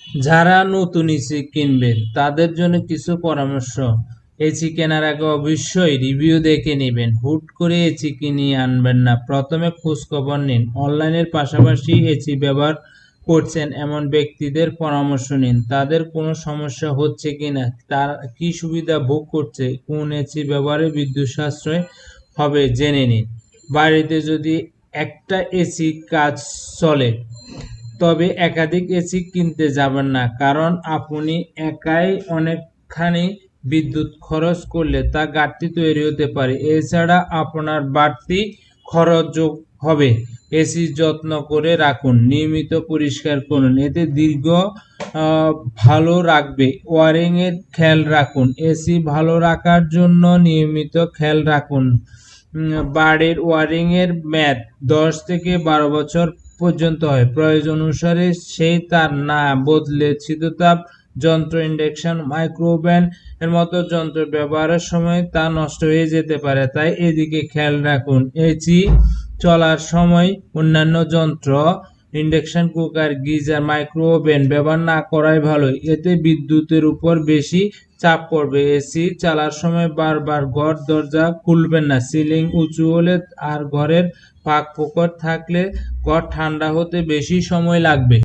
যারা নতুন এসি কিনবেন তাদের জন্য কিছু পরামর্শ। এসি কেনার আগে অবশ্যই রিভিউ দেখে নেবেন। হুট করে এসি কিনে আনবেন না। প্রথমে খোঁজখবর নিন। অনলাইনের পাশাপাশি এসি ব্যবহার করছেন এমন ব্যক্তিদের পরামর্শ নিন। তাদের কোনো সমস্যা হচ্ছে কিনা, তার কি সুবিধা ভোগ করছে, কোন এসি ব্যবহারে বিদ্যুৎ সাশ্রয় হবে জেনে নিন। বাড়িতে যদি একটা এসি কাজ চলে তবে একাধিক এসি কিনতে যাবেন না, কারণ আপনি একাই অনেকখানি বিদ্যুৎ খরচ করলে তা ঘাটতি তৈরি হতে পারে। এছাড়া আপনার বাড়তি খরচ যোগ হবে। এসি যত্ন করে রাখুন, নিয়মিত পরিষ্কার করুন, এতে দীর্ঘ ভালো রাখবে। ওয়ারিং এর খেয়াল রাখুন, এসি ভালো রাখার জন্য নিয়মিত খেয়াল রাখুন। বাড়ির ওয়ারিং এর মেয়াদ 10 থেকে 12 বছর পর্যন্ত হয়। প্রয়োজন অনুসারে সেই তার না বদলে শীততাপ যন্ত্র, ইন্ডাকশন, মাইক্রোওভেন এর মতো যন্ত্র ব্যবহারের সময় তা নষ্ট হয়ে যেতে পারে, তাই এদিকে খেয়াল রাখুন। এসি চলার সময় অন্যান্য যন্ত্র, ইন্ডাকশন কুকার, গিজার, মাইক্রোওভেন ব্যবহার না করাই ভালো, এতে বিদ্যুতের উপর বেশি চাপ পড়বে। এসি চালার সময় বারবার ঘর দরজা খুলবেন না। সিলিং উঁচু হলে আর ঘরের ফাঁক ফোকর থাকলে ঘর ঠান্ডা হতে বেশি সময় লাগবে।